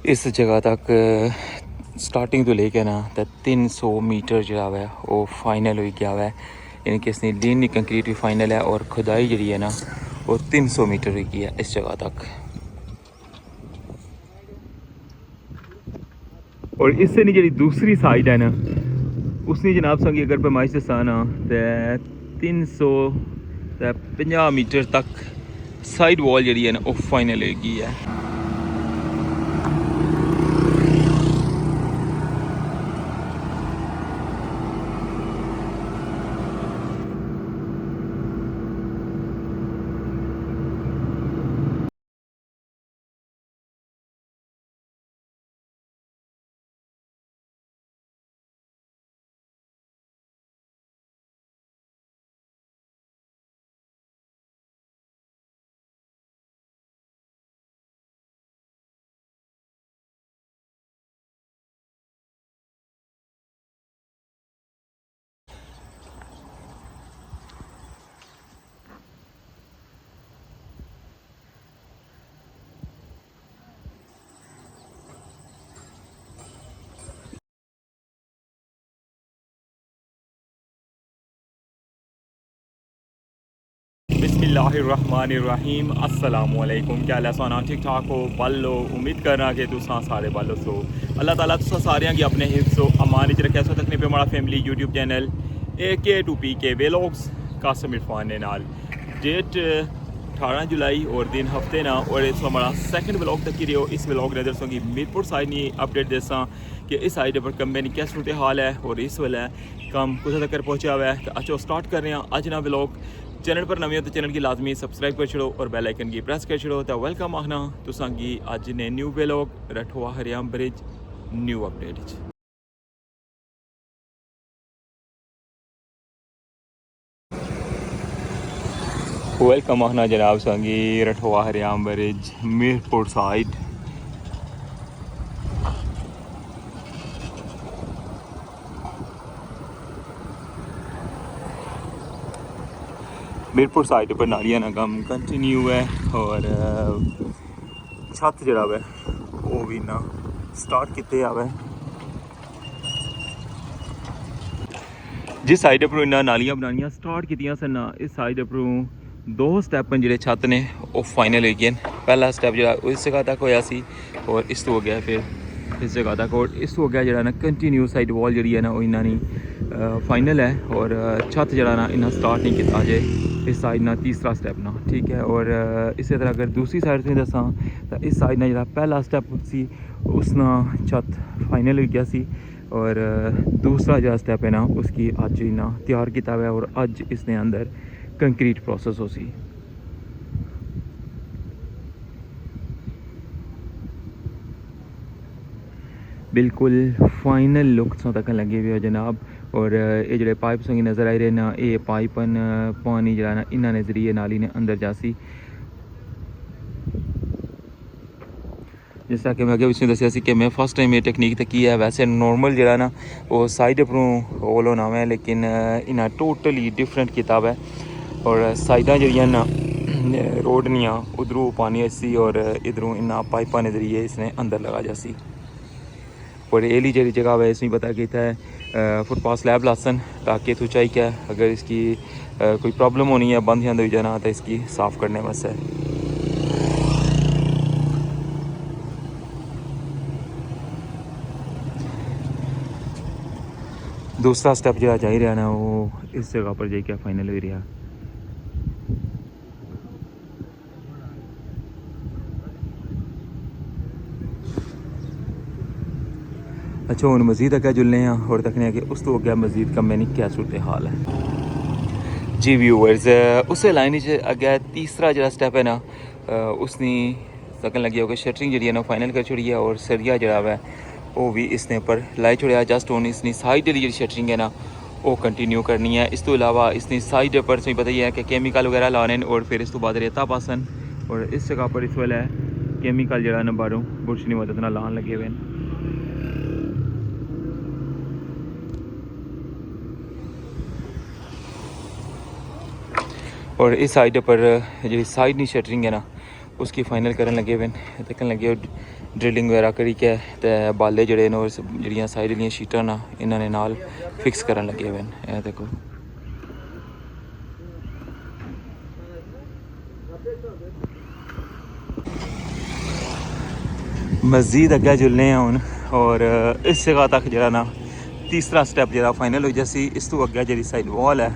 इस जगह तक स्टार्टिंग तो लेके ना 300 मीटर जो है वो फाइनल हो गया है। यानी कि इसने लीन कंक्रीट भी फाइनल है और खुदाई जी है ना वो 300 मीटर हुई है इस जगह तक। और इससे नहीं जी दूसरी साइड है ना उसने जनाब संगी अगर पैमाइश दसाना तो 350 मीटर तक साइड वॉल जी है ना वो फाइनल होगी है। बिस्मिल्लाहिर्रहमानिर्रहीम अस्सलामुअलैकुम। क्या हाल है सोना ठीक ठाक हो बल्लो। उम्मीद करना कि तुसा सारे बल्लो सो अल्लाह ताला तुसा सारे की अपने हिफ्ज़ो अमान च रखे। सो तकने पे हमारा family YouTube channel AK2PK vlogs Qasim Irfan ने नाल डेट 18 जुलाई और दिन हफ्ते ना और इस हमारा सेकंड व्लॉग तक की रहो। इस व्लॉग ने दरसों की मीरपुर साइड नहीं अपडेट देसा कि इस साइड पर कम में क्या सूरत हाल है और इस वेले कम कुछ तक पहुँचा हुआ है। तो अच्छो स्टार्ट कर रहे हैं अज ना व्लॉग। चैनल पर नवे हो तो चैनल की लाजमी सब्सक्राइब कर छड़ो और बेल आइकन की प्रेस कर छड़ो। तो वेलकम आखना तुसां की अज ने new vlog Rathoa Haryam bridge new update. Welcome आखना जनाब संगी Rathoa Haryam bridge Mirpur side. Mirpur side पर नालियां ना कम कंटिन्यू है और छत जरा है वो भी ना स्टार्ट किते आवे। जिस साइड पर इन्ना नालियां बनानियां स्टार्ट कीतियां सन ना इस साइड पर दो स्टैप जो छत ने वो फाइनल हो गए। पहला स्टैप जो इस जगह तक होया सी और इस तो हो गया फिर इस जगह तक और इस तो हो गया जरा ना कंटिन्यू साइड वॉल जी है ना वो इन्ना नहीं फाइनल है और छत जरा ना इन्ना स्टार्ट नहीं किया अजे इस साइड ना तीसरा स्टैप ना ठीक है। और इस तरह अगर दूसरी साइड से दसा तो इस साइड ना जो पहला स्टैप सी उस ना छत फाइनल हो गया सी और दूसरा जो स्टैप है ना उसकी अज इन्ना तैयार किया हुआ है और अज इसने अंदर कंक्रीट प्रोसेस हो सी। बिल्कुल फाइनल लुक तक लगे हुए हो जनाब। और ये जो पाइप संगी नज़र आई रहे ना ये पाइपन पानी जरा ना इन्होंने जरिए नाली ने अंदर जासी। जिस तरह कि मैं अगे उसने दसिया कि मैं फर्स्ट टाइम ये टेक्निक की है। वैसे नॉर्मल जरा ना वो साइड उपरों होल होना है लेकिन इन्हें टोटली डिफरेंट किताब है और साइडा जरिया ना रोड नहीं उधरों पानी ऐसी और इधरों इन्ना पाइपा ने जरिए इसने अंदर लगा जासी। और एली जी जगह है इसमें पता किया है फुटपाथ स्लैब लासन ताकि तो चाहिए क्या अगर इसकी कोई प्रॉब्लम होनी है बंद हो जाना तो इसकी साफ़ करने वास्ते। दूसरा स्टेप जो जा रहा ना वो इस जगह पर जाके फाइनल हो रहा। अच्छा हूँ मजीद अगर जुलने हैं और तकने कि उस तो अगर मजीद कम में नहीं क्या सूरत हाल है जी व्यूअर्स। उस लाइन अगर तीसरा जो स्टेप है ना उसने तकन लगी होगा शटरिंग जी है ना फाइनल कर छोड़ी है और सरिया जरा है वो भी इसने पर लाई छोड़ा। जस्ट हूँ इसनी साइड जी शटरिंग है ना वो कंटिन्यू करनी है। इस तो इलावा इसने साइड पर तुम्हें पता ही है कि केमिकल वगैरह लाने और फिर इस तो बाद रेता पासन और इस जगह पर इस वेले केमिकल जरा ना बारों बुरश की मदद ना लान लगे हुए। और इस साइड पर जी साइड नी शटरिंग है ना उसकी फाइनल करने लगे हुए देखने लगे ड्रिलिंग वगैरह करिए ते बाले जड़े ने जड़ियाँ साइड दियां शीटां ना इन्होंने नाल फिक्स करन लगे हुए हैं। देखो मज़ीद अग्गे जुलने हैं हुण और इस जगह तक जरा ना तीसरा स्टैप जरा फाइनल हो जैसी इस तो अग्गे जी साइड वॉल है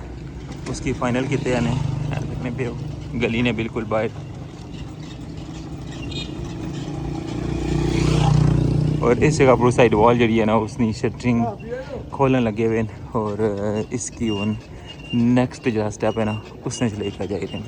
उसकी फाइनल किते ने देखने पे गली ने बिल्कुल बाहर और इस जगह पर साइड वॉल जी है ना उसकी शटरिंग खोलन लगे हुए हैं और इसकी उन नेक्स्ट जो स्टेप है ना उसने चले कर जाए हैं।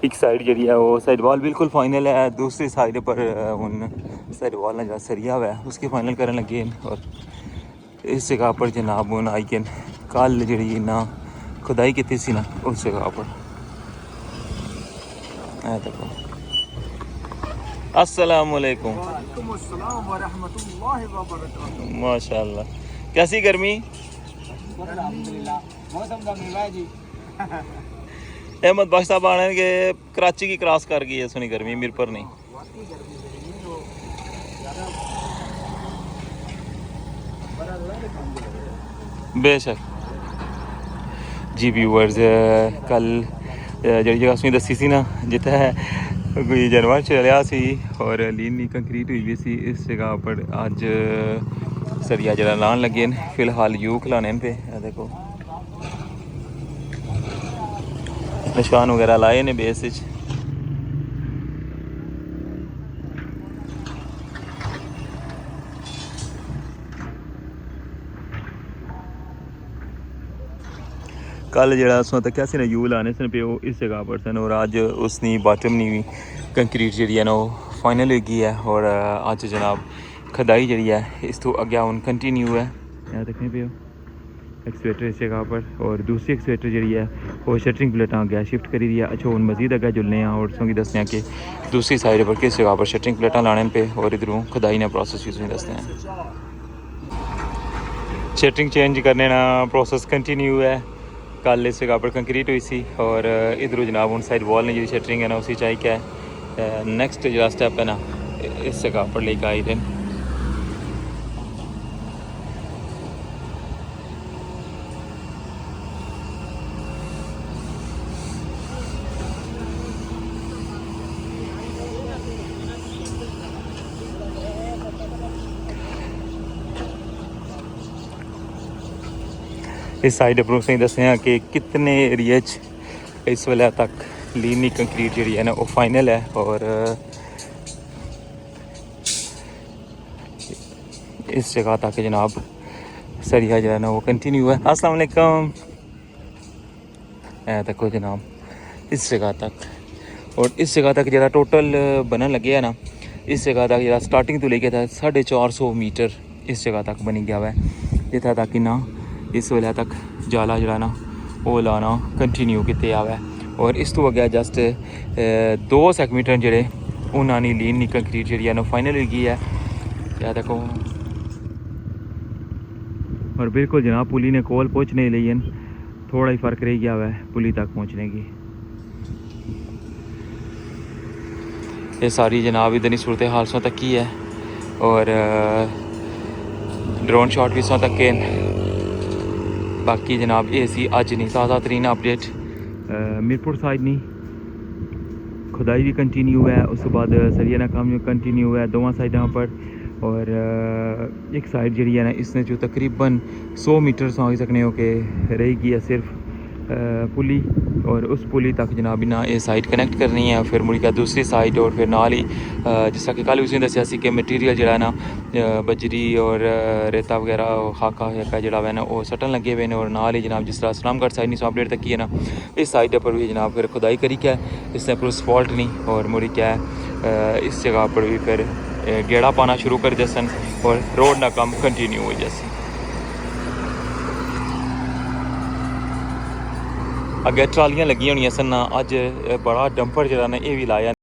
एक साइड जी है वो साइड वॉल बिल्कुल फाइनल है दूसरी साइड पर उन साइड वॉल जो सरिया हुआ है उसकी फाइनल करने लगे और इस जगह पर जनाब उन आई के कल जी ना खुदाई की सी ना उस जगह पर देखो। अस्सलाम वालेकुम माशाल्लाह कैसी गर्मी अहमद बख्श साहब आने के कराची की क्रॉस कर गई है सुनी गर्मी मीरपुर नहीं बेशक जी व्यूअर्स कल जी जगह सुनी दसी सी ना जिथे कोई जानवर चलिया सी और लीनी कंक्रीट हुई भी सी इस जगह पर अज सरिया जरा लान लगे न फिलहाल यू खिलाने पे देखो निशान वगैरह लाए ने बेस विच कल जरा असों तक कैसे यू लाने सन पे वो इस जगह पर सन और अज उसकी बाटम नहीं कंक्रीट जी है ना वो फाइनल हो गई है और अज जनाब खदाई जी है इस तो अगे हूँ कंटिन्यू है यहाँ देखने पे एक्सवेटर इस जगह पर और दूसरी एक्सवेटर जी है वो शटरिंग प्लेटा अगे शिफ्ट करी दी है। अच्छा हूँ मजीद अगे जुलने हैं और तुम दसने कि दूसरी साइड पर किस जगह पर शटरिंग प्लेटा लाने पे और इधरों खदाई ने प्रोसेस भी तुम्हें दसते हैं। शटरिंग चेंज करने ना प्रोसेस कंटिन्यू है कल इस जगह पर कंक्रीट हुई सी और इधरों जनाब उन साइड वॉल ने जी शटरिंग है ना उसी चाहिए क्या है नेक्स्ट जो स्टेप है ना इस जगह पर लेकर आई दिन इस साइड पर उसने दसिया कि कितने एरिए इस वेले तक लीनी कंक्रीट जी है ना वो फाइनल है और इस जगह तक जनाब सरिया जो है ना वो कंटिन्यू है। अस्सलाम वालेकुम देखो जनाब इस जगह तक और इस जगह तक जरा टोटल बनन लगे है ना इस जगह तक जरा स्टार्टिंग तो लेके था 450 मीटर इस जगह तक बनी गया हुआ है जितना तक कि ना इस वेले तक जाला जरा ना वो लाना कंटिन्यू किते आवा है और इस तो अगे जस्ट 2 सेंटीमीटर जड़े उन्होंने लीन नी कंक्रीट जी ना फाइनल हो गई है क्या देखो और बिल्कुल जनाब पुली ने कोल पहुँचने लिए थोड़ा ही फ़र्क रह गया हुआ है पुली तक पहुँचने की। ये सारी जनाब इधर ही सूरत हाल सौ तक की है और ड्रोन शॉट भी सौ तक के बाकी जनाब ये सी अज नहीं ताज़ा तरीन अपडेट मीरपुर साइड नहीं खुदाई भी कंटिन्यू है उस बाद सरिया ना काम कंटिन्यू है दोवां साइडों पर और एक साइड जी है ना इसने जो तकरीबन 100 मीटर समझ सकने हो कि रहेगी है सिर्फ पुली और उस पुली तक जनाब ना ये साइड कनेक्ट करनी है फिर मुड़ी का दूसरी साइड और फिर नाल ही जिस कि कल उसने दसिया कि मटीरियल जो ना बजरी और रेता वगैरह खाका हैका जोड़ा है ना वो सटन लगे हुए हैं और नाल ही जनाब जिस तरह सलामगढ़ साइड नहीं अपडेट तक की है ना इस साइड पर भी जनाब फिर खुदाई करी क्या इसने पर फॉल्ट नहीं और मुड़ी क्या है इस जगह पर भी फिर गेड़ा पाना शुरू कर जैसन और रोड ना काम कंटिन्यू हो जैसे अगे ट्रालियां लगी होनी सन अज बड़ा डंपर जरा ने यह भी लाया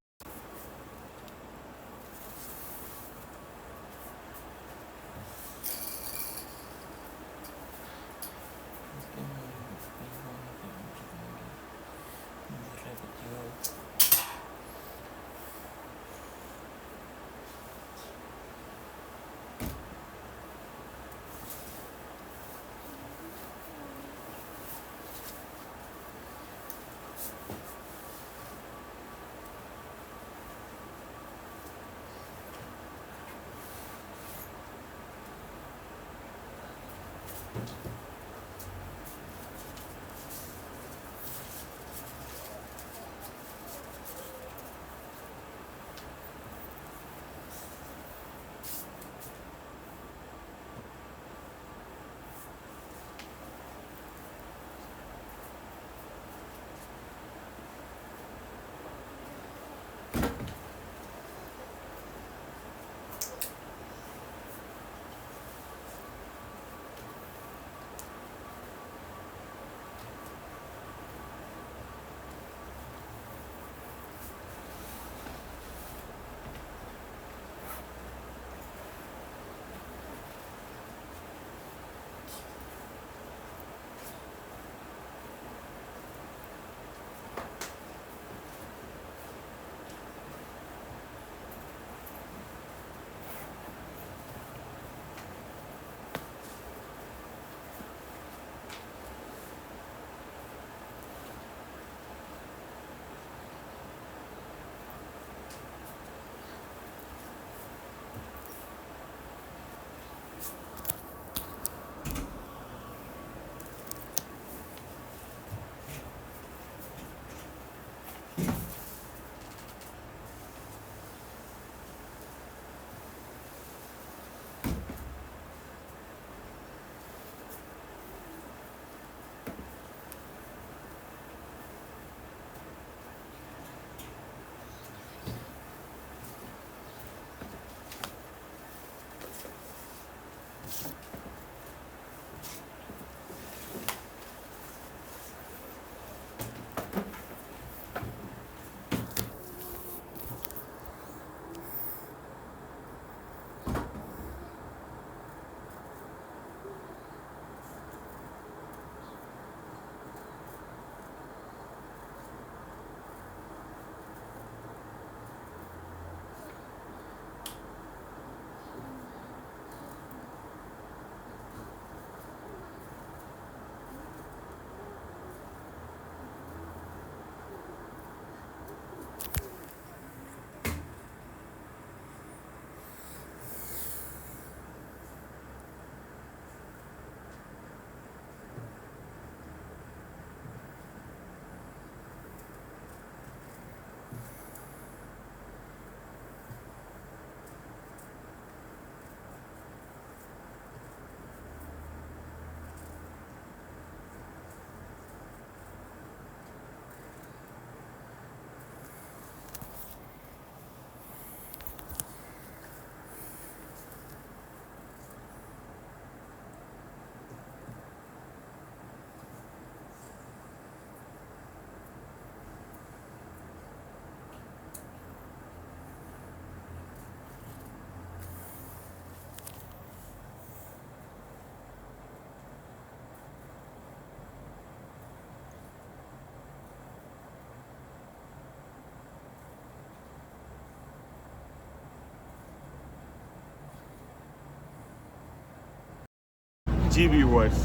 जी व्यूअर्स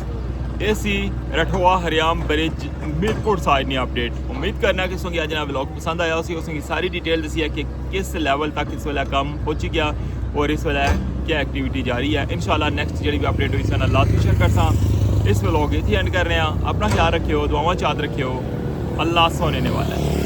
ये सी रठवा हरियाम ब्रिज मीरपुर साइड ने अपडेट उम्मीद करना कि तुसेंगी अज ना व्लॉग पसंद आया उसी उसकी सारी डिटेल दसी है कि किस लेवल तक इस वेले कम पहुंची गया और इस वेले क्या एक्टिविटी जारी है। इंशाल्लाह नेक्स्ट जी भी अपडेट हुई सन अल्लाह तो शेयर करसा। इस व्लॉग इत्थे एंड कर रहे हैं। अपना ख्याल रखियो, दुआवां याद रखियो। अल्लाह सोने वाला है।